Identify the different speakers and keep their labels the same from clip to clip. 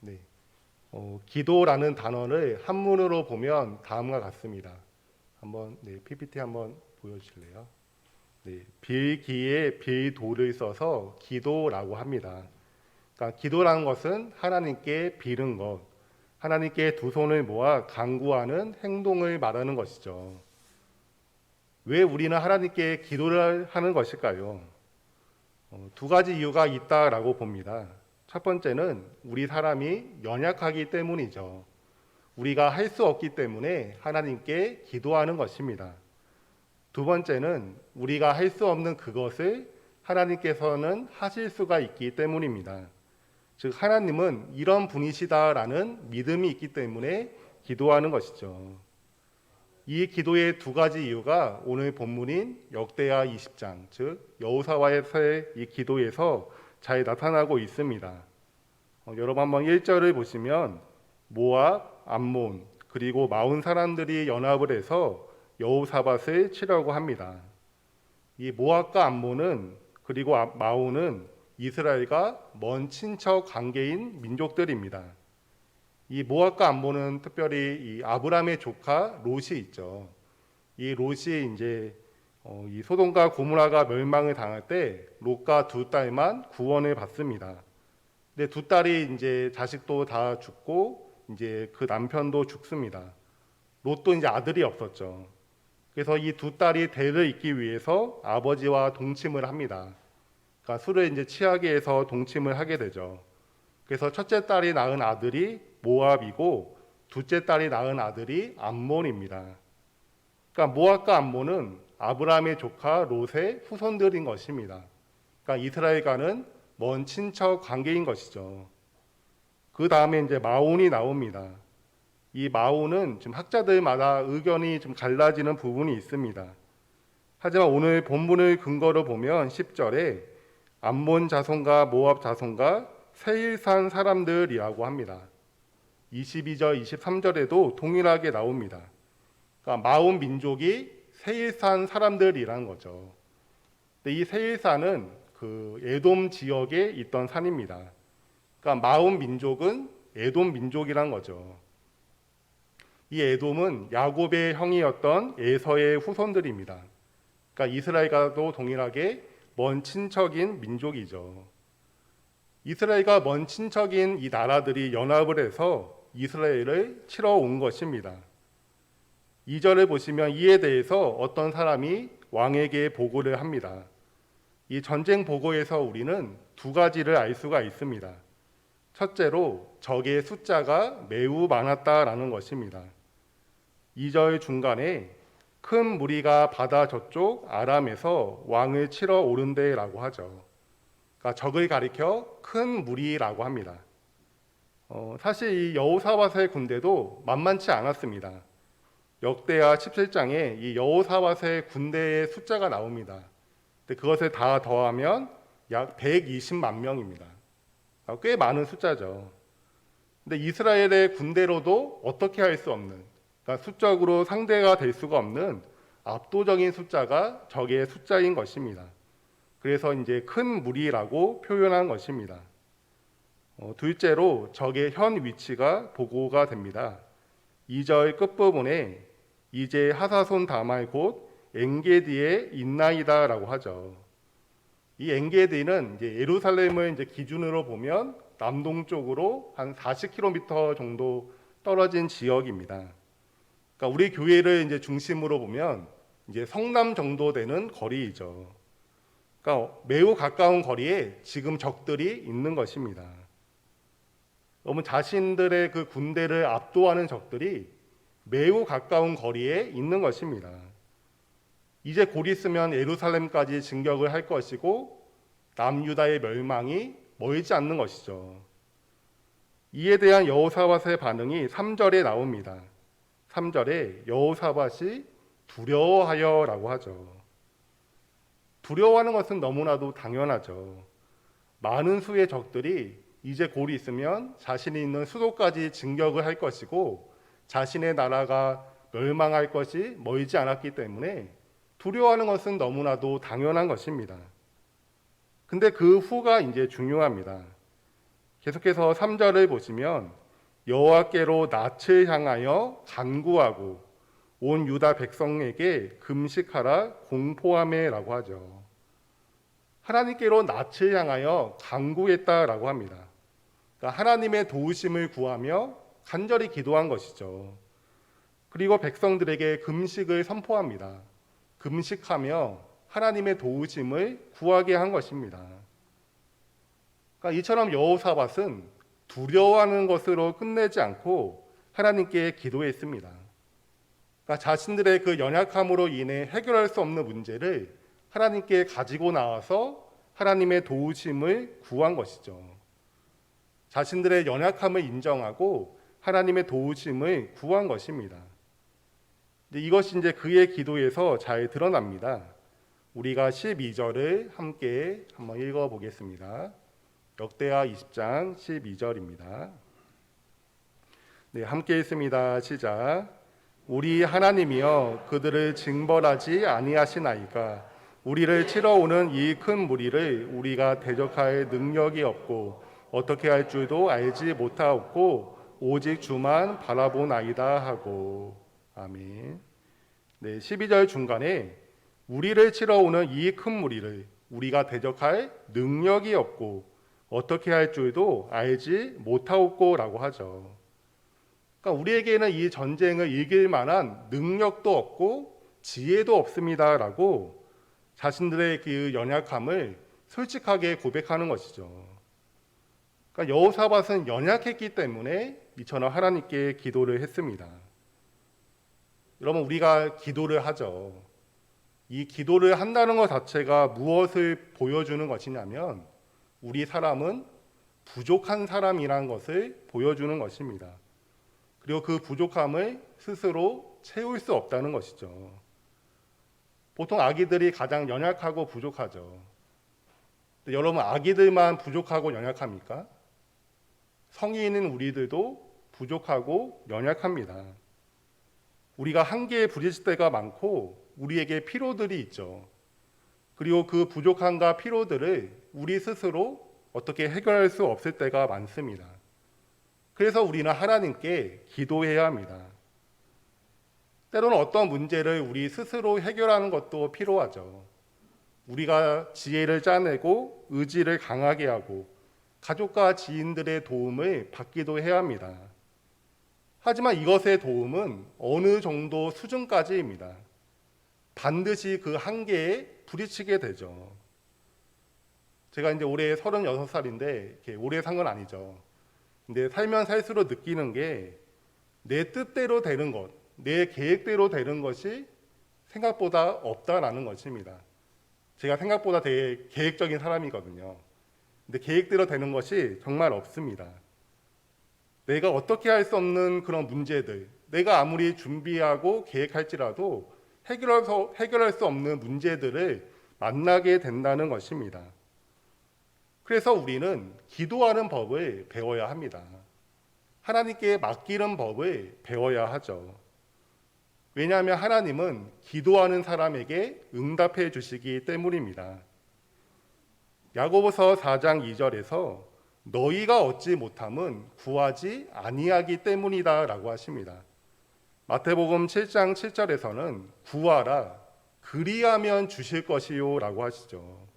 Speaker 1: 네. 기도라는 단어를 한문으로 보면 다음과 같습니다. 한번 PPT 한번 보여주실래요? 네, 빌기에 빌도를 써서 기도라고 합니다. 그러니까 기도라는 것은 하나님께 빌은 것, 하나님께 두 손을 모아 간구하는 행동을 말하는 것이죠. 왜 우리는 하나님께 기도를 하는 것일까요? 두 가지 이유가 있다라고 봅니다. 첫 번째는 우리 사람이 연약하기 때문이죠. 우리가 할 수 없기 때문에 하나님께 기도하는 것입니다. 두 번째는 우리가 할 수 없는 그것을 하나님께서는 하실 수가 있기 때문입니다. 즉 하나님은 이런 분이시다라는 믿음이 있기 때문에 기도하는 것이죠. 이 기도의 두 가지 이유가 오늘 본문인 역대하 20장, 즉 여호사와의 이 기도에서 잘 나타나고 있습니다. 여러분 한번 1절을 보시면 모압, 암몬, 그리고 마온 사람들이 연합을 해서 여호사밧을 치려고 합니다. 이 모압과 암몬은 그리고 마온은 이스라엘과 먼 친척 관계인 민족들입니다. 이 모압과 암몬은 특별히 이 아브람의 조카 롯이 있죠. 이 롯이 이제 이 소돔과 고모라가 멸망을 당할 때 롯과 두 딸만 구원을 받습니다. 근데 두 딸이 이제 자식도 다 죽고 이제 그 남편도 죽습니다. 롯도 이제 아들이 없었죠. 그래서 이 두 딸이 대를 잇기 위해서 아버지와 동침을 합니다. 그러니까 술을 이제 취하게 해서 동침을 하게 되죠. 그래서 첫째 딸이 낳은 아들이 모압이고 둘째 딸이 낳은 아들이 암몬입니다. 그러니까 모압과 암몬은 아브라함의 조카 롯의 후손들인 것입니다. 그러니까 이스라엘과는 먼 친척 관계인 것이죠. 그 다음에 이제 마온이 나옵니다. 이 마온은 지금 학자들마다 의견이 좀 갈라지는 부분이 있습니다. 하지만 오늘 본문을 근거로 보면 10절에 암몬 자손과 모압 자손과 세일산 사람들이라고 합니다. 22절, 23절에도 동일하게 나옵니다. 그러니까 마온 민족이 세일산 사람들이라는 거죠. 근데 이 세일산은 그 에돔 지역에 있던 산입니다. 그러니까 마온 민족은 에돔 민족이란 거죠. 이 에돔은 야곱의 형이었던 에서의 후손들입니다. 그러니까 이스라엘과도 동일하게 먼 친척인 민족이죠. 이스라엘과 먼 친척인 이 나라들이 연합을 해서 이스라엘을 치러 온 것입니다. 2절을 보시면 이에 대해서 어떤 사람이 왕에게 보고를 합니다. 이 전쟁 보고에서 우리는 두 가지를 알 수가 있습니다. 첫째로 적의 숫자가 매우 많았다라는 것입니다. 2절 중간에 큰 무리가 바다 저쪽 아람에서 왕을 치러 오른대라고 하죠. 그러니까 적을 가리켜 큰 무리라고 합니다. 사실 이 여호사밧의 군대도 만만치 않았습니다. 역대하 17장에 이 여호사밧의 군대의 숫자가 나옵니다. 근데 그것을 다 더하면 약 120만 명입니다. 꽤 많은 숫자죠. 근데 이스라엘의 군대로도 어떻게 할 수 없는, 그러니까 수적으로 상대가 될 수가 없는 압도적인 숫자가 적의 숫자인 것입니다. 그래서 이제 큰 무리라고 표현한 것입니다. 둘째로 적의 현 위치가 보고가 됩니다. 2절 끝부분에 이제 하사손 다말 곧 엔게디에 있나이다라고 하죠. 이 엔게디는 이제 예루살렘을 이제 기준으로 보면 남동쪽으로 한 40km 정도 떨어진 지역입니다. 그러니까 우리 교회를 이제 중심으로 보면 이제 성남 정도 되는 거리이죠. 그러니까 매우 가까운 거리에 지금 적들이 있는 것입니다. 너무 자신들의 그 군대를 압도하는 적들이 매우 가까운 거리에 있는 것입니다. 이제 곧 있으면 예루살렘까지 진격을 할 것이고 남유다의 멸망이 멀지 않는 것이죠. 이에 대한 여호사밧의 반응이 3절에 나옵니다. 3절에 여호사밧이 두려워하여라고 하죠. 두려워하는 것은 너무나도 당연하죠. 많은 수의 적들이 이제 곧 있으면 자신이 있는 수도까지 진격을 할 것이고 자신의 나라가 멸망할 것이 멀지 않았기 때문에 두려워하는 것은 너무나도 당연한 것입니다. 근데 그 후가 이제 중요합니다. 계속해서 3절을 보시면 여호와께로 낯을 향하여 간구하고 온 유다 백성에게 금식하라 공포하매라고 하죠. 하나님께로 낯을 향하여 간구했다라고 합니다. 그러니까 하나님의 도우심을 구하며 간절히 기도한 것이죠. 그리고 백성들에게 금식을 선포합니다. 금식하며 하나님의 도우심을 구하게 한 것입니다. 그러니까 이처럼 여호사밧은 두려워하는 것으로 끝내지 않고 하나님께 기도했습니다. 그러니까 자신들의 그 연약함으로 인해 해결할 수 없는 문제를 하나님께 가지고 나와서 하나님의 도우심을 구한 것이죠. 자신들의 연약함을 인정하고 하나님의 도우심을 구한 것입니다. 이것이 이제 그의 기도에서 잘 드러납니다. 우리가 12절을 함께 한번 읽어보겠습니다. 역대하 20장 12절입니다. 네, 함께 읽습니다. 시작. 우리 하나님이여 그들을 징벌하지 아니하시나이까. 우리를 치러 오는 이 큰 무리를 우리가 대적할 능력이 없고 어떻게 할 줄도 알지 못하옵고 오직 주만 바라보나이다 하고. 아멘. 네, 12절 중간에 우리를 치러 오는 이 큰 무리를 우리가 대적할 능력이 없고 어떻게 할 줄도 알지 못하옵고라고 하죠. 그러니까 우리에게는 이 전쟁을 이길 만한 능력도 없고 지혜도 없습니다라고 자신들의 그 연약함을 솔직하게 고백하는 것이죠. 그러니까 여호사밧은 연약했기 때문에 이처럼 하나님께 기도를 했습니다. 여러분, 우리가 기도를 하죠. 이 기도를 한다는 것 자체가 무엇을 보여주는 것이냐면 우리 사람은 부족한 사람이라는 것을 보여주는 것입니다. 그리고 그 부족함을 스스로 채울 수 없다는 것이죠. 보통 아기들이 가장 연약하고 부족하죠. 여러분, 아기들만 부족하고 연약합니까? 성인인 우리들도 부족하고 연약합니다. 우리가 한계에 부딪힐 때가 많고 우리에게 필요들이 있죠. 그리고 그 부족함과 필요들을 우리 스스로 어떻게 해결할 수 없을 때가 많습니다. 그래서 우리는 하나님께 기도해야 합니다. 때로는 어떤 문제를 우리 스스로 해결하는 것도 필요하죠. 우리가 지혜를 짜내고 의지를 강하게 하고 가족과 지인들의 도움을 받기도 해야 합니다. 하지만 이것의 도움은 어느 정도 수준까지입니다. 반드시 그 한계에 부딪히게 되죠. 제가 이제 올해 36살인데 오래 산 건 아니죠. 근데 살면 살수록 느끼는 게 내 뜻대로 되는 것, 내 계획대로 되는 것이 생각보다 없다라는 것입니다. 제가 생각보다 되게 계획적인 사람이거든요. 근데 계획대로 되는 것이 정말 없습니다. 내가 어떻게 할 수 없는 그런 문제들, 내가 아무리 준비하고 계획할지라도 해결할 수 없는 문제들을 만나게 된다는 것입니다. 그래서 우리는 기도하는 법을 배워야 합니다. 하나님께 맡기는 법을 배워야 하죠. 왜냐하면 하나님은 기도하는 사람에게 응답해 주시기 때문입니다. 야고보서 4장 2절에서 너희가 얻지 못함은 구하지 아니하기 때문이다라고 하십니다. 마태복음 7장 7절에서는 구하라 그리하면 주실 것이요라고 하시죠.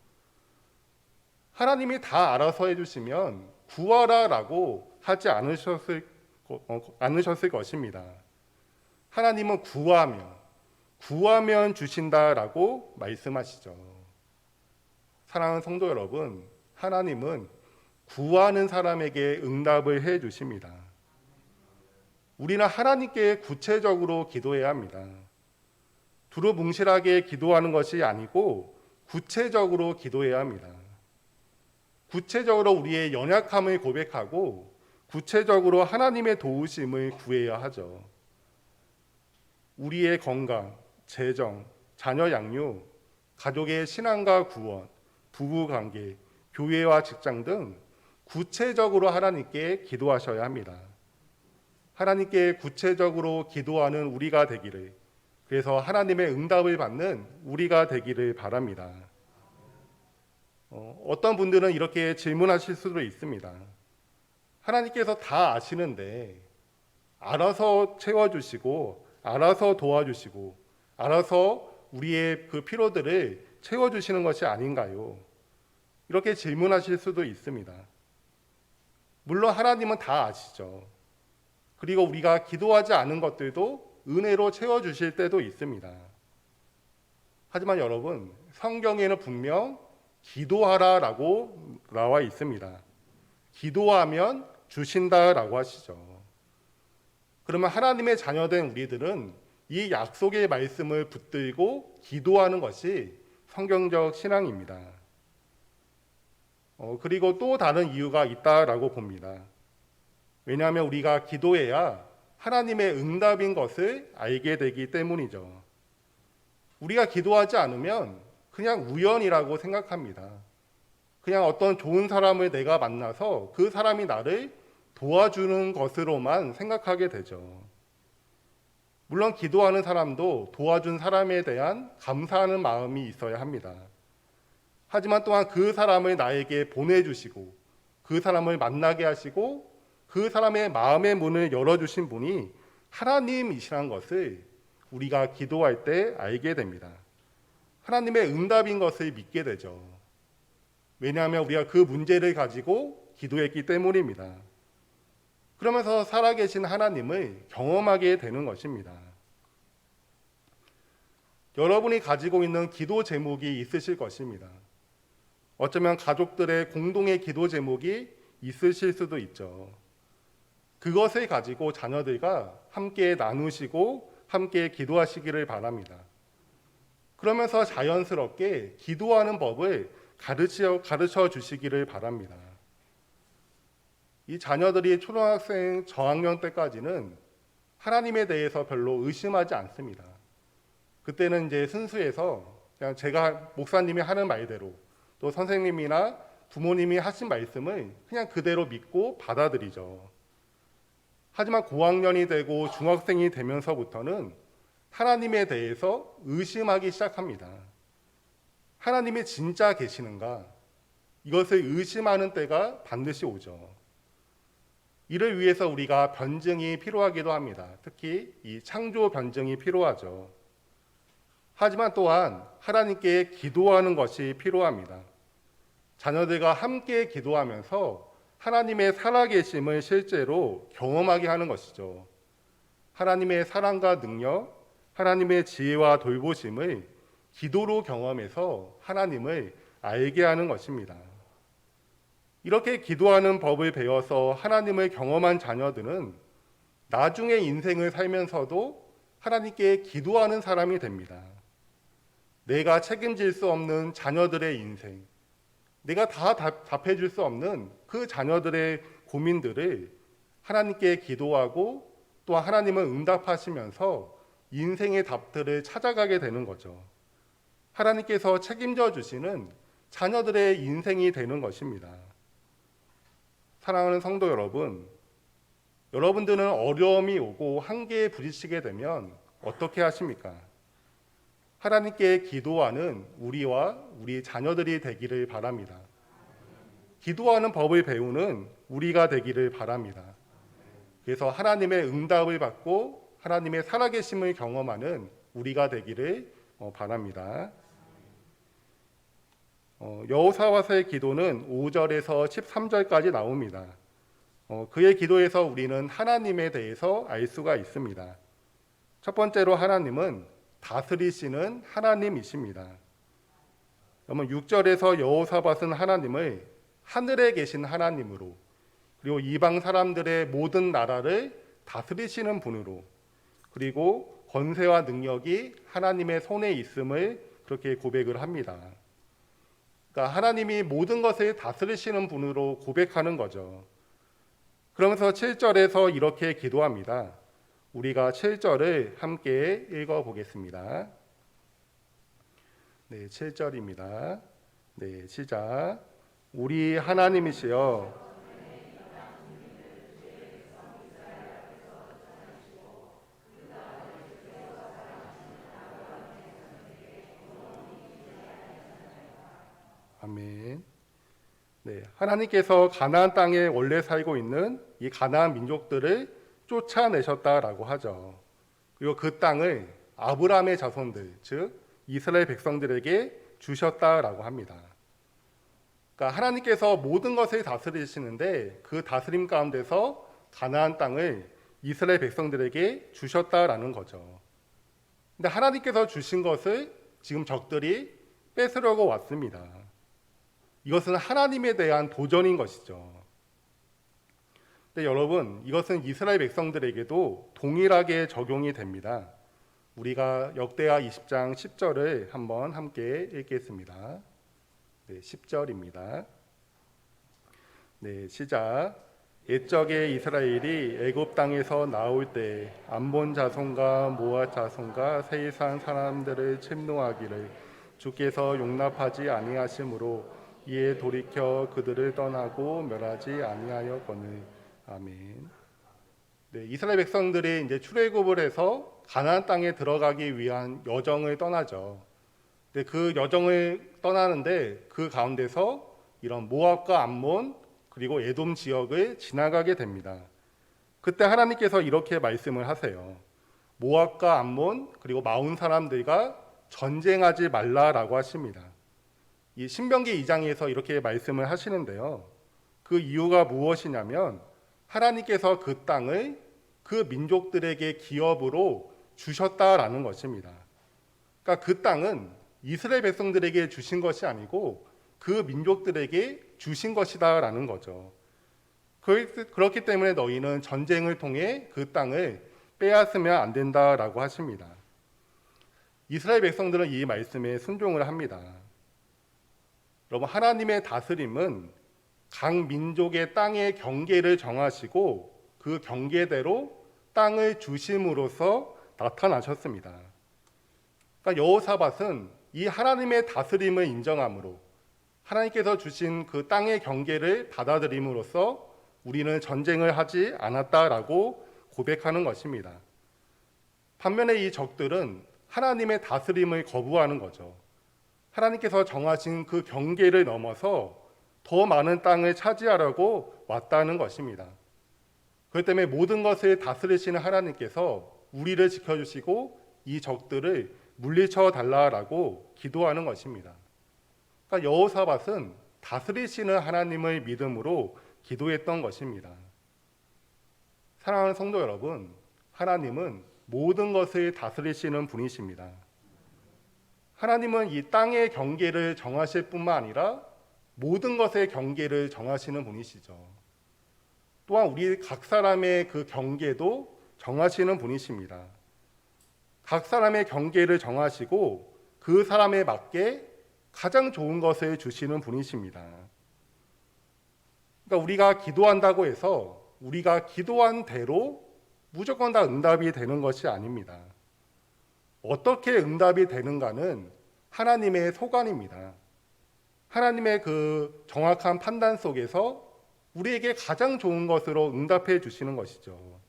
Speaker 1: 하나님이 다 알아서 해주시면 구하라라고 하지 않으셨을 것입니다. 하나님은 구하면 주신다라고 말씀하시죠. 사랑하는 성도 여러분, 하나님은 구하는 사람에게 응답을 해 주십니다. 우리는 하나님께 구체적으로 기도해야 합니다. 두루뭉실하게 기도하는 것이 아니고 구체적으로 기도해야 합니다. 구체적으로 우리의 연약함을 고백하고 구체적으로 하나님의 도우심을 구해야 하죠. 우리의 건강, 재정, 자녀 양육, 가족의 신앙과 구원, 부부관계, 교회와 직장 등 구체적으로 하나님께 기도하셔야 합니다. 하나님께 구체적으로 기도하는 우리가 되기를, 그래서 하나님의 응답을 받는 우리가 되기를 바랍니다. 어떤 분들은 이렇게 질문하실 수도 있습니다. 하나님께서 다 아시는데 알아서 채워주시고 알아서 도와주시고 알아서 우리의 그 필요들을 채워주시는 것이 아닌가요? 이렇게 질문하실 수도 있습니다. 물론 하나님은 다 아시죠. 그리고 우리가 기도하지 않은 것들도 은혜로 채워주실 때도 있습니다. 하지만 여러분, 성경에는 분명 기도하라라고 나와 있습니다. 기도하면 주신다라고 하시죠. 그러면 하나님의 자녀된 우리들은 이 약속의 말씀을 붙들고 기도하는 것이 성경적 신앙입니다. 그리고 또 다른 이유가 있다라고 봅니다. 왜냐하면 우리가 기도해야 하나님의 응답인 것을 알게 되기 때문이죠. 우리가 기도하지 않으면 그냥 우연이라고 생각합니다. 그냥 어떤 좋은 사람을 내가 만나서 그 사람이 나를 도와주는 것으로만 생각하게 되죠. 물론 기도하는 사람도 도와준 사람에 대한 감사하는 마음이 있어야 합니다. 하지만 또한 그 사람을 나에게 보내주시고 그 사람을 만나게 하시고 그 사람의 마음의 문을 열어주신 분이 하나님이시라는 것을 우리가 기도할 때 알게 됩니다. 하나님의 응답인 것을 믿게 되죠. 왜냐하면 우리가 그 문제를 가지고 기도했기 때문입니다. 그러면서 살아계신 하나님을 경험하게 되는 것입니다. 여러분이 가지고 있는 기도 제목이 있으실 것입니다. 어쩌면 가족들의 공동의 기도 제목이 있으실 수도 있죠. 그것을 가지고 자녀들과 함께 나누시고 함께 기도하시기를 바랍니다. 그러면서 자연스럽게 기도하는 법을 가르쳐 주시기를 바랍니다. 이 자녀들이 초등학생 저학년 때까지는 하나님에 대해서 별로 의심하지 않습니다. 그때는 이제 순수해서 그냥 제가 목사님이 하는 말대로 또 선생님이나 부모님이 하신 말씀을 그냥 그대로 믿고 받아들이죠. 하지만 고학년이 되고 중학생이 되면서부터는 하나님에 대해서 의심하기 시작합니다. 하나님이 진짜 계시는가? 이것을 의심하는 때가 반드시 오죠. 이를 위해서 우리가 변증이 필요하기도 합니다. 특히 이 창조 변증이 필요하죠. 하지만 또한 하나님께 기도하는 것이 필요합니다. 자녀들과 함께 기도하면서 하나님의 살아계심을 실제로 경험하게 하는 것이죠. 하나님의 사랑과 능력, 하나님의 지혜와 돌보심을 기도로 경험해서 하나님을 알게 하는 것입니다. 이렇게 기도하는 법을 배워서 하나님을 경험한 자녀들은 나중에 인생을 살면서도 하나님께 기도하는 사람이 됩니다. 내가 책임질 수 없는 자녀들의 인생, 내가 다 답해줄 수 없는 그 자녀들의 고민들을 하나님께 기도하고 또 하나님은 응답하시면서 인생의 답들을 찾아가게 되는 거죠. 하나님께서 책임져 주시는 자녀들의 인생이 되는 것입니다. 사랑하는 성도 여러분, 여러분들은 어려움이 오고 한계에 부딪히게 되면 어떻게 하십니까? 하나님께 기도하는 우리와 우리 자녀들이 되기를 바랍니다. 기도하는 법을 배우는 우리가 되기를 바랍니다. 그래서 하나님의 응답을 받고 하나님의 살아계심을 경험하는 우리가 되기를 바랍니다. 여호사밧의 기도는 5절에서 13절까지 나옵니다. 그의 기도에서 우리는 하나님에 대해서 알 수가 있습니다. 첫 번째로 하나님은 다스리시는 하나님이십니다. 그러면 6절에서 여호사밧은 하나님을 하늘에 계신 하나님으로 그리고 이방 사람들의 모든 나라를 다스리시는 분으로 그리고 권세와 능력이 하나님의 손에 있음을 그렇게 고백을 합니다. 그러니까 하나님이 모든 것을 다스리시는 분으로 고백하는 거죠. 그러면서 7절에서 이렇게 기도합니다. 우리가 7절을 함께 읽어보겠습니다. 네, 7절입니다. 네, 시작. 우리 하나님이시여 아멘. 네, 하나님께서 가나안 땅에 원래 살고 있는 이 가나안 민족들을 쫓아내셨다라고 하죠. 그리고 그 땅을 아브라함의 자손들, 즉 이스라엘 백성들에게 주셨다라고 합니다. 그러니까 하나님께서 모든 것을 다스리시는데 그 다스림 가운데서 가나안 땅을 이스라엘 백성들에게 주셨다라는 거죠. 근데 하나님께서 주신 것을 지금 적들이 뺏으려고 왔습니다. 이것은 하나님에 대한 도전인 것이죠. 근데 여러분, 이것은 이스라엘 백성들에게도 동일하게 적용이 됩니다. 우리가 역대하 20장 10절을 한번 함께 읽겠습니다. 네, 10절입니다. 네, 시작. 옛적에 이스라엘이 애굽 땅에서 나올 때 암몬 자손과 모압 자손과 세이산 사람들을 침노하기를 주께서 용납하지 아니하심으로 이에 돌이켜 그들을 떠나고 멸하지 아니하였거늘. 아멘. 네, 이스라엘 백성들이 이제 출애굽을 해서 가나안 땅에 들어가기 위한 여정을 떠나죠. 근데 그 여정을 떠나는데 그 가운데서 이런 모압과 암몬 그리고 에돔 지역을 지나가게 됩니다. 그때 하나님께서 이렇게 말씀을 하세요. 모압과 암몬 그리고 마온 사람들과 전쟁하지 말라라고 하십니다. 이 신명기 2장에서 이렇게 말씀을 하시는데요. 그 이유가 무엇이냐면 하나님께서 그 땅을 그 민족들에게 기업으로 주셨다라는 것입니다. 그러니까 그 땅은 이스라엘 백성들에게 주신 것이 아니고 그 민족들에게 주신 것이다라는 거죠. 그렇기 때문에 너희는 전쟁을 통해 그 땅을 빼앗으면 안 된다라고 하십니다. 이스라엘 백성들은 이 말씀에 순종을 합니다. 여러분, 하나님의 다스림은 각 민족의 땅의 경계를 정하시고 그 경계대로 땅을 주심으로써 나타나셨습니다. 그러니까 여호사밧은 이 하나님의 다스림을 인정함으로 하나님께서 주신 그 땅의 경계를 받아들임으로써 우리는 전쟁을 하지 않았다라고 고백하는 것입니다. 반면에 이 적들은 하나님의 다스림을 거부하는 거죠. 하나님께서 정하신 그 경계를 넘어서 더 많은 땅을 차지하려고 왔다는 것입니다. 그렇기 때문에 모든 것을 다스리시는 하나님께서 우리를 지켜주시고 이 적들을 물리쳐 달라라고 기도하는 것입니다. 그러니까 여호사밧은 다스리시는 하나님을 믿음으로 기도했던 것입니다. 사랑하는 성도 여러분, 하나님은 모든 것을 다스리시는 분이십니다. 하나님은 이 땅의 경계를 정하실 뿐만 아니라 모든 것의 경계를 정하시는 분이시죠. 또한 우리 각 사람의 그 경계도 정하시는 분이십니다. 각 사람의 경계를 정하시고 그 사람에 맞게 가장 좋은 것을 주시는 분이십니다. 그러니까 우리가 기도한다고 해서 우리가 기도한 대로 무조건 다 응답이 되는 것이 아닙니다. 어떻게 응답이 되는가는 하나님의 소관입니다. 하나님의 그 정확한 판단 속에서 우리에게 가장 좋은 것으로 응답해 주시는 것이죠.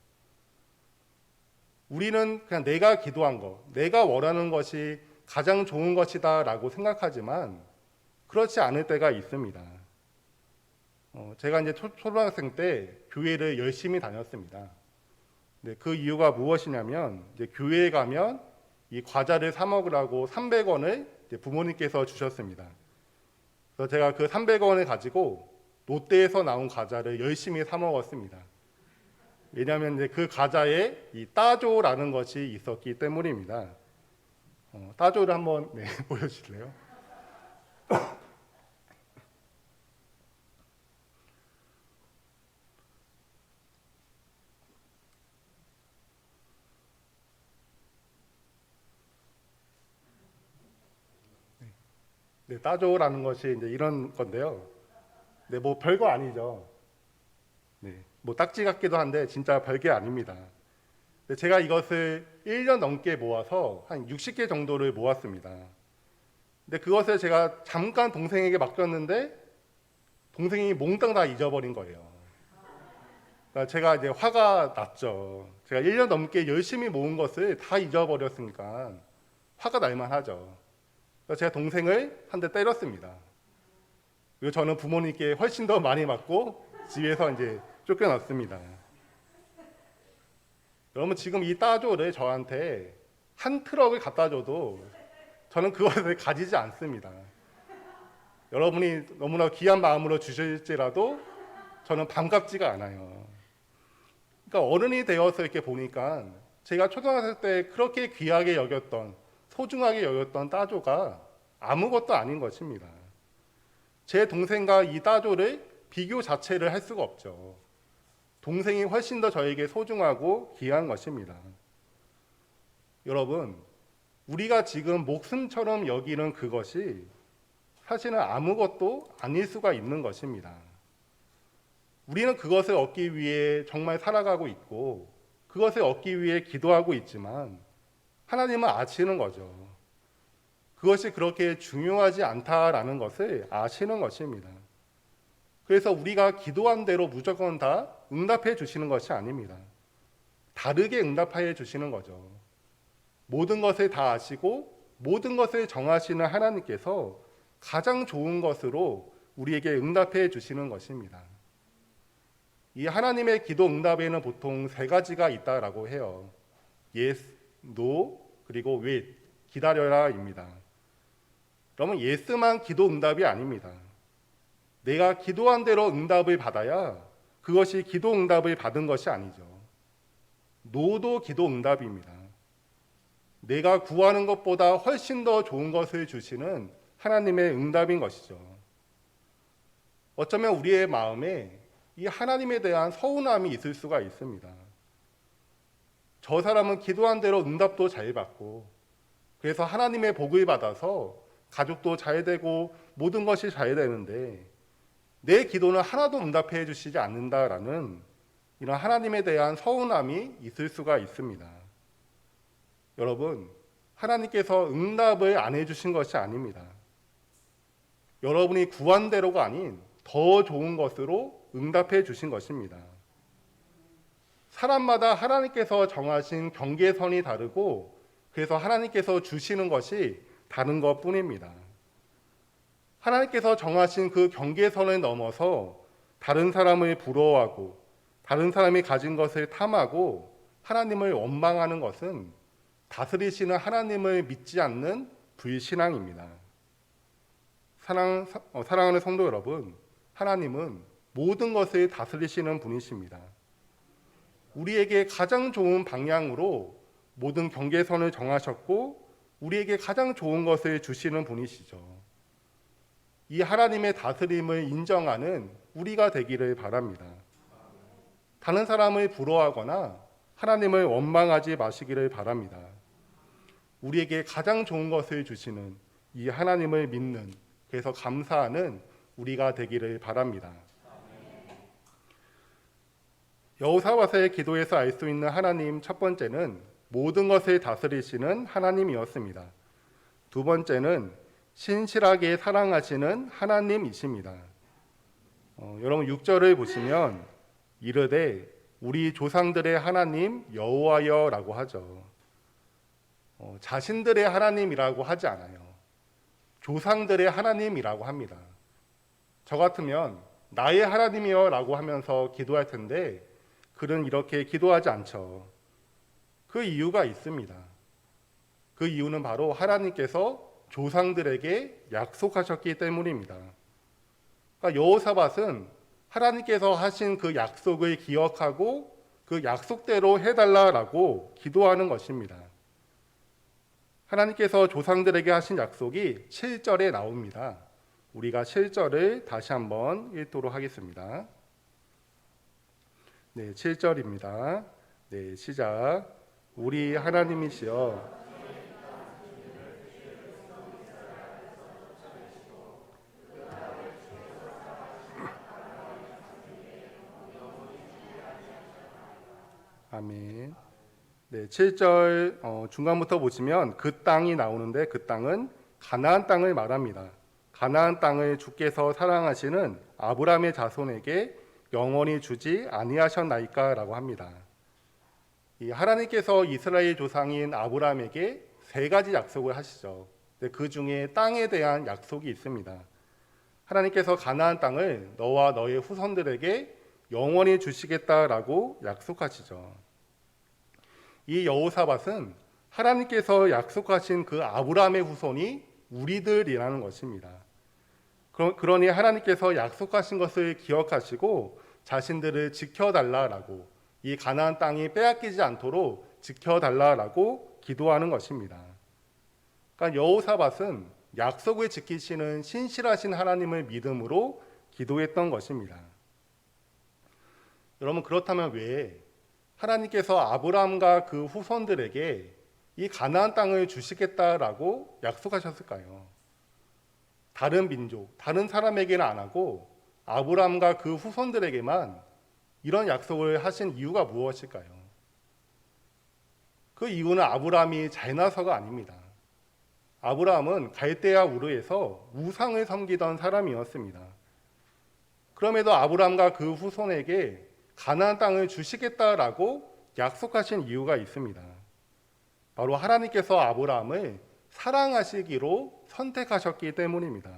Speaker 1: 우리는 그냥 내가 기도한 것, 내가 원하는 것이 가장 좋은 것이다라고 생각하지만 그렇지 않을 때가 있습니다. 제가 이제 초등학생 때 교회를 열심히 다녔습니다. 네, 그 이유가 무엇이냐면 이제 교회에 가면 이 과자를 사 먹으라고 300원을 부모님께서 주셨습니다. 그래서 제가 그 300원을 가지고 롯데에서 나온 과자를 열심히 사 먹었습니다. 왜냐하면 이제 그 과자에 이 따조라는 것이 있었기 때문입니다. 따조를 한번 보여주실래요? 네, 따조라는 것이 이제 이런 건데요. 네, 뭐 별거 아니죠. 네, 뭐 딱지 같기도 한데 진짜 별게 아닙니다. 네, 제가 이것을 1년 넘게 모아서 한 60개 정도를 모았습니다. 근데 그것을 제가 잠깐 동생에게 맡겼는데 동생이 몽땅 다 잊어버린 거예요. 그러니까 제가 이제 화가 났죠. 제가 1년 넘게 열심히 모은 것을 다 잊어버렸으니까 화가 날만 하죠. 그래서 제가 동생을 한 대 때렸습니다. 그리고 저는 부모님께 훨씬 더 많이 맞고 집에서 이제 쫓겨났습니다. 여러분 지금 이 따조를 저한테 한 트럭을 갖다 줘도 저는 그것을 가지지 않습니다. 여러분이 너무나 귀한 마음으로 주실지라도 저는 반갑지가 않아요. 그러니까 어른이 되어서 이렇게 보니까 제가 초등학생 때 그렇게 귀하게 여겼던, 소중하게 여겼던 따조가 아무것도 아닌 것입니다. 제 동생과 이 따조를 비교 자체를 할 수가 없죠. 동생이 훨씬 더 저에게 소중하고 귀한 것입니다. 여러분, 우리가 지금 목숨처럼 여기는 그것이 사실은 아무것도 아닐 수가 있는 것입니다. 우리는 그것을 얻기 위해 정말 살아가고 있고 그것을 얻기 위해 기도하고 있지만 하나님은 아시는 거죠. 그것이 그렇게 중요하지 않다라는 것을 아시는 것입니다. 그래서 우리가 기도한 대로 무조건 다 응답해 주시는 것이 아닙니다. 다르게 응답해 주시는 거죠. 모든 것을 다 아시고 모든 것을 정하시는 하나님께서 가장 좋은 것으로 우리에게 응답해 주시는 것입니다. 이 하나님의 기도 응답에는 보통 세 가지가 있다라고 해요. Yes, No, 그리고 Wait, 기다려라입니다. 그러면 Yes만 기도 응답이 아닙니다. 내가 기도한 대로 응답을 받아야 그것이 기도 응답을 받은 것이 아니죠. No도 기도 응답입니다. 내가 구하는 것보다 훨씬 더 좋은 것을 주시는 하나님의 응답인 것이죠. 어쩌면 우리의 마음에 이 하나님에 대한 서운함이 있을 수가 있습니다. 저 사람은 기도한 대로 응답도 잘 받고 그래서 하나님의 복을 받아서 가족도 잘 되고 모든 것이 잘 되는데 내 기도는 하나도 응답해 주시지 않는다라는 이런 하나님에 대한 서운함이 있을 수가 있습니다. 여러분, 하나님께서 응답을 안 해주신 것이 아닙니다. 여러분이 구한 대로가 아닌 더 좋은 것으로 응답해 주신 것입니다. 사람마다 하나님께서 정하신 경계선이 다르고 그래서 하나님께서 주시는 것이 다른 것뿐입니다. 하나님께서 정하신 그 경계선을 넘어서 다른 사람을 부러워하고 다른 사람이 가진 것을 탐하고 하나님을 원망하는 것은 다스리시는 하나님을 믿지 않는 불신앙입니다. 사랑하는 성도 여러분, 하나님은 모든 것을 다스리시는 분이십니다. 우리에게 가장 좋은 방향으로 모든 경계선을 정하셨고 우리에게 가장 좋은 것을 주시는 분이시죠. 이 하나님의 다스림을 인정하는 우리가 되기를 바랍니다. 다른 사람을 부러워하거나 하나님을 원망하지 마시기를 바랍니다. 우리에게 가장 좋은 것을 주시는 이 하나님을 믿는, 그래서 감사하는 우리가 되기를 바랍니다. 여호사밧의 기도에서 알 수 있는 하나님, 첫 번째는 모든 것을 다스리시는 하나님이었습니다. 두 번째는 신실하게 사랑하시는 하나님이십니다. 여러분 6절을 보시면 이르되 우리 조상들의 하나님 여호와여라고 하죠. 자신들의 하나님이라고 하지 않아요. 조상들의 하나님이라고 합니다. 저 같으면 나의 하나님이여라고 하면서 기도할 텐데 그는 이렇게 기도하지 않죠. 그 이유가 있습니다. 그 이유는 바로 하나님께서 조상들에게 약속하셨기 때문입니다. 그러니까 여호사밧은 하나님께서 하신 그 약속을 기억하고 그 약속대로 해달라라고 기도하는 것입니다. 하나님께서 조상들에게 하신 약속이 7절에 나옵니다. 우리가 7절을 다시 한번 읽도록 하겠습니다. 네, 7절입니다. 네, 시작. 우리 하나님이시여 아멘. 네, 7절 중간부터 보시면 그 땅이 나오는데 그 땅은 가나안 땅을 말합니다. 가나안 땅을 주께서 사랑하시는 아브라함의 자손에게 영원히 주지 아니하셨나이까라고 합니다. 이 하나님께서 이스라엘 조상인 아브라함에게 세 가지 약속을 하시죠. 그 중에 땅에 대한 약속이 있습니다. 하나님께서 가나안 땅을 너와 너의 후손들에게 영원히 주시겠다라고 약속하시죠. 이 여호사밧은 하나님께서 약속하신 그 아브라함의 후손이 우리들이라는 것입니다. 그러니 하나님께서 약속하신 것을 기억하시고 자신들을 지켜달라라고, 이 가나안 땅이 빼앗기지 않도록 지켜달라라고 기도하는 것입니다. 그러니까 여호사밧은 약속을 지키시는 신실하신 하나님을 믿음으로 기도했던 것입니다. 여러분, 그렇다면 왜 하나님께서 아브라함과 그 후손들에게 이 가나안 땅을 주시겠다라고 약속하셨을까요? 다른 민족, 다른 사람에게는 안 하고 아브라함과 그 후손들에게만 이런 약속을 하신 이유가 무엇일까요? 그 이유는 아브라함이 잘나서가 아닙니다. 아브라함은 갈대아 우르에서 우상을 섬기던 사람이었습니다. 그럼에도 아브라함과 그 후손에게 가나안 땅을 주시겠다라고 약속하신 이유가 있습니다. 바로 하나님께서 아브라함을 사랑하시기로 선택하셨기 때문입니다.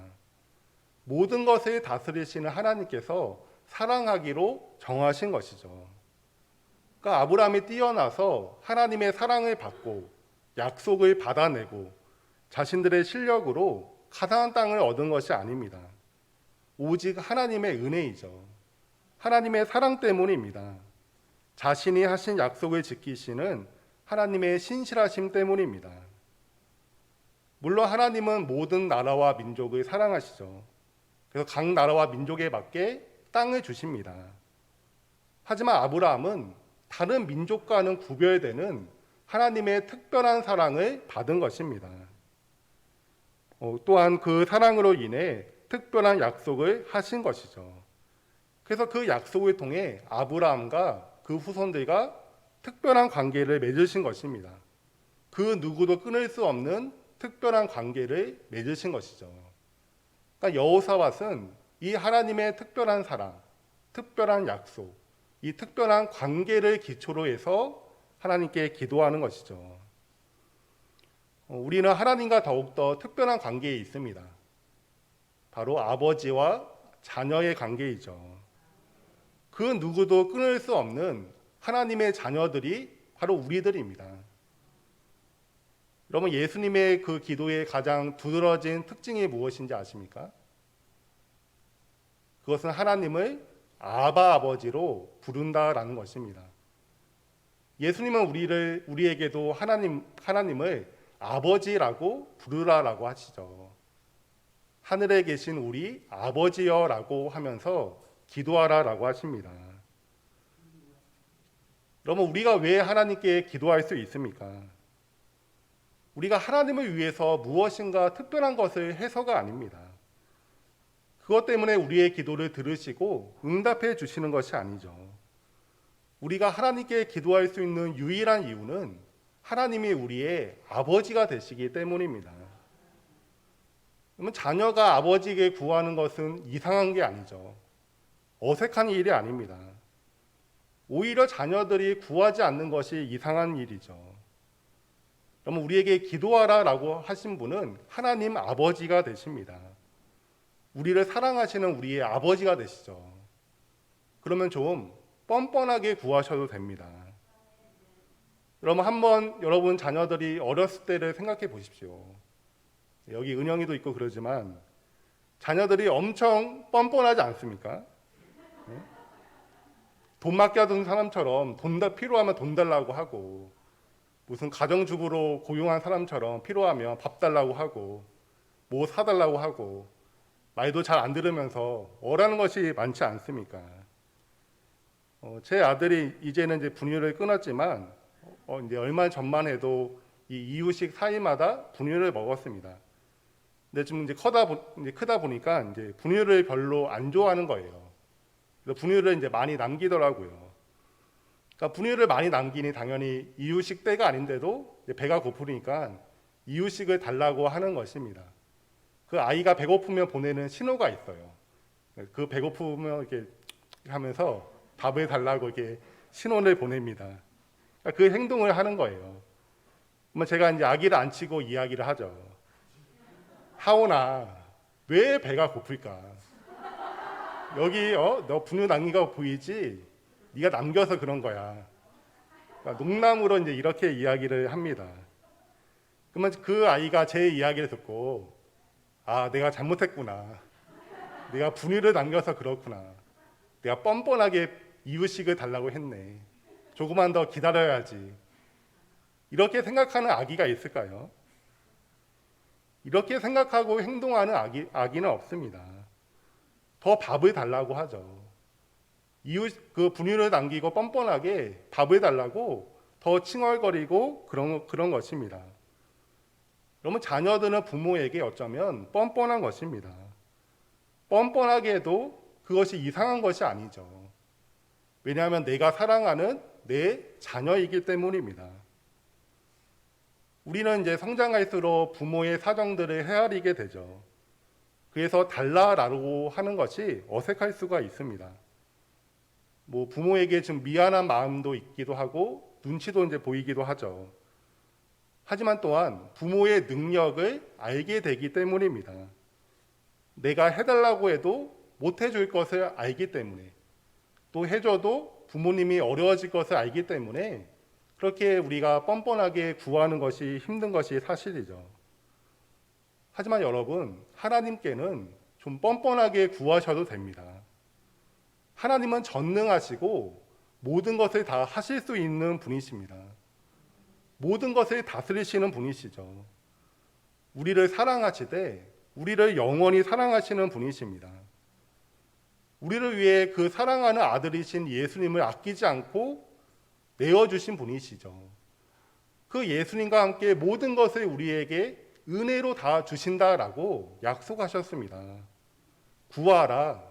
Speaker 1: 모든 것을 다스리시는 하나님께서 사랑하기로 정하신 것이죠. 그러니까 아브라함이 뛰어나서 하나님의 사랑을 받고 약속을 받아내고 자신들의 실력으로 가나안 땅을 얻은 것이 아닙니다. 오직 하나님의 은혜이죠. 하나님의 사랑 때문입니다. 자신이 하신 약속을 지키시는 하나님의 신실하심 때문입니다. 물론 하나님은 모든 나라와 민족을 사랑하시죠. 그래서 각 나라와 민족에 맞게 땅을 주십니다. 하지만 아브라함은 다른 민족과는 구별되는 하나님의 특별한 사랑을 받은 것입니다. 또한 그 사랑으로 인해 특별한 약속을 하신 것이죠. 그래서 그 약속을 통해 아브라함과 그 후손들과 특별한 관계를 맺으신 것입니다. 그 누구도 끊을 수 없는 특별한 관계를 맺으신 것이죠. 그러니까 여호사밧은 이 하나님의 특별한 사랑, 특별한 약속, 이 특별한 관계를 기초로 해서 하나님께 기도하는 것이죠. 우리는 하나님과 더욱더 특별한 관계에 있습니다. 바로 아버지와 자녀의 관계이죠. 그 누구도 끊을 수 없는 하나님의 자녀들이 바로 우리들입니다. 여러분, 예수님의 그 기도의 가장 두드러진 특징이 무엇인지 아십니까? 그것은 하나님을 아바 아버지로 부른다라는 것입니다. 예수님은 우리에게도 하나님을 아버지라고 부르라라고 하시죠. 하늘에 계신 우리 아버지여라고 하면서 기도하라라고 하십니다. 여러분, 우리가 왜 하나님께 기도할 수 있습니까? 우리가 하나님을 위해서 무엇인가 특별한 것을 해서가 아닙니다. 그것 때문에 우리의 기도를 들으시고 응답해 주시는 것이 아니죠. 우리가 하나님께 기도할 수 있는 유일한 이유는 하나님이 우리의 아버지가 되시기 때문입니다. 그러면 자녀가 아버지에게 구하는 것은 이상한 게 아니죠. 어색한 일이 아닙니다. 오히려 자녀들이 구하지 않는 것이 이상한 일이죠. 그러면 우리에게 기도하라라고 하신 분은 하나님 아버지가 되십니다. 우리를 사랑하시는 우리의 아버지가 되시죠. 그러면 좀 뻔뻔하게 구하셔도 됩니다. 여러분 자녀들이 어렸을 때를 생각해 보십시오. 여기 은영이도 있고 그러지만 자녀들이 엄청 뻔뻔하지 않습니까? 돈 맡겨둔 사람처럼 필요하면 돈 달라고 하고, 무슨 가정주부로 고용한 사람처럼 필요하면 밥 달라고 하고 뭐 사달라고 하고, 말도 잘 안 들으면서 어라는 것이 많지 않습니까? 제 아들이 이제는 이제 분유를 끊었지만 이제 얼마 전만 해도 이 이유식 사이마다 분유를 먹었습니다. 근데 지금 이제 크다 보니까 이제 분유를 별로 안 좋아하는 거예요. 그래서 분유를 이제 많이 남기더라고요. 그러니까 분유를 많이 남기니 당연히 이유식 때가 아닌데도 배가 고프니까 이유식을 달라고 하는 것입니다. 그 아이가 배고프면 보내는 신호가 있어요. 그 배고프면 이렇게 하면서 밥을 달라고 이렇게 신호를 보냅니다. 그러니까 그 행동을 하는 거예요. 그러면 제가 이제 아기를 앉히고 이야기를 하죠. 하온아, 왜 배가 고플까? 여기 너 분유 남긴 거 보이지? 네가 남겨서 그런 거야. 그러니까 농담으로 이제 이렇게 이야기를 합니다. 그러면 그 아이가 제 이야기를 듣고 아, 내가 잘못했구나. 내가 분유를 남겨서 그렇구나. 내가 뻔뻔하게 이유식을 달라고 했네. 조금만 더 기다려야지. 이렇게 생각하는 아기가 있을까요? 이렇게 생각하고 행동하는 아기는 없습니다. 더 밥을 달라고 하죠. 그 분유를 남기고 뻔뻔하게 밥을 달라고 더 칭얼거리고 그런 것입니다. 그러면 자녀들은 부모에게 어쩌면 뻔뻔한 것입니다. 뻔뻔하게 해도 그것이 이상한 것이 아니죠. 왜냐하면 내가 사랑하는 내 자녀이기 때문입니다. 우리는 이제 성장할수록 부모의 사정들을 헤아리게 되죠. 그래서 달라라고 하는 것이 어색할 수가 있습니다. 뭐 부모에게 좀 미안한 마음도 있기도 하고 눈치도 이제 보이기도 하죠. 하지만 또한 부모의 능력을 알게 되기 때문입니다. 내가 해달라고 해도 못 해줄 것을 알기 때문에, 또 해줘도 부모님이 어려워질 것을 알기 때문에 그렇게 우리가 뻔뻔하게 구하는 것이 힘든 것이 사실이죠. 하지만 여러분, 하나님께는 좀 뻔뻔하게 구하셔도 됩니다. 하나님은 전능하시고 모든 것을 다 하실 수 있는 분이십니다. 모든 것을 다스리시는 분이시죠. 우리를 사랑하시되 우리를 영원히 사랑하시는 분이십니다. 우리를 위해 그 사랑하는 아들이신 예수님을 아끼지 않고 내어주신 분이시죠. 그 예수님과 함께 모든 것을 우리에게 은혜로 다 주신다라고 약속하셨습니다. 구하라,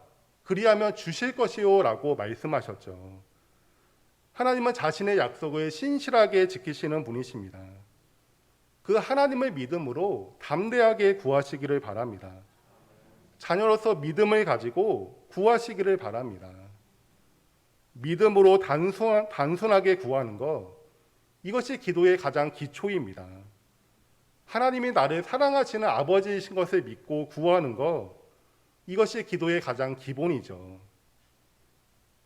Speaker 1: 그리하면 주실 것이요 라고 말씀하셨죠. 하나님은 자신의 약속을 신실하게 지키시는 분이십니다. 그 하나님을 믿음으로 담대하게 구하시기를 바랍니다. 자녀로서 믿음을 가지고 구하시기를 바랍니다. 믿음으로 단순하게 구하는 것, 이것이 기도의 가장 기초입니다. 하나님이 나를 사랑하시는 아버지이신 것을 믿고 구하는 것, 이것이 기도의 가장 기본이죠.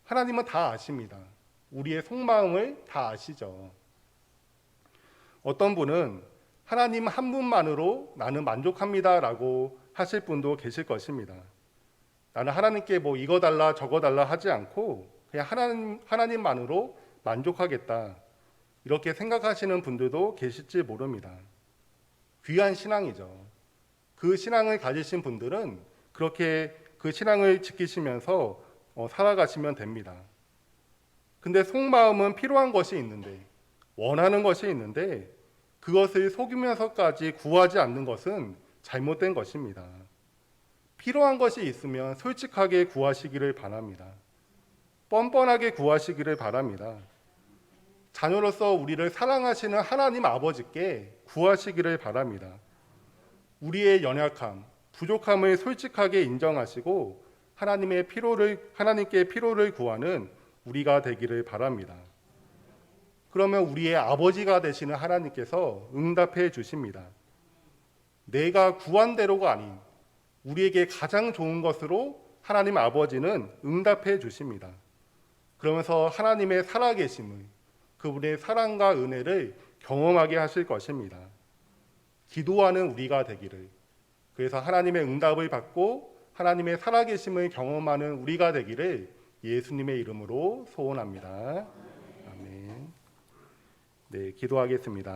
Speaker 1: 하나님은 다 아십니다. 우리의 속마음을 다 아시죠. 어떤 분은 하나님 한 분만으로 나는 만족합니다라고 하실 분도 계실 것입니다. 나는 하나님께 뭐 이거 달라 저거 달라 하지 않고 그냥 하나님만으로 만족하겠다. 이렇게 생각하시는 분들도 계실지 모릅니다. 귀한 신앙이죠. 그 신앙을 가지신 분들은 그렇게 그 신앙을 지키시면서 살아가시면 됩니다. 근데 속마음은 필요한 것이 있는데, 원하는 것이 있는데 그것을 속이면서까지 구하지 않는 것은 잘못된 것입니다. 필요한 것이 있으면 솔직하게 구하시기를 바랍니다. 뻔뻔하게 구하시기를 바랍니다. 자녀로서 우리를 사랑하시는 하나님 아버지께 구하시기를 바랍니다. 우리의 연약함, 부족함을 솔직하게 인정하시고 하나님께 필요를 구하는 우리가 되기를 바랍니다. 그러면 우리의 아버지가 되시는 하나님께서 응답해 주십니다. 내가 구한 대로가 아닌 우리에게 가장 좋은 것으로 하나님 아버지는 응답해 주십니다. 그러면서 하나님의 살아계심을, 그분의 사랑과 은혜를 경험하게 하실 것입니다. 기도하는 우리가 되기를, 그래서 하나님의 응답을 받고 하나님의 살아계심을 경험하는 우리가 되기를 예수님의 이름으로 소원합니다. 아멘. 네, 기도하겠습니다.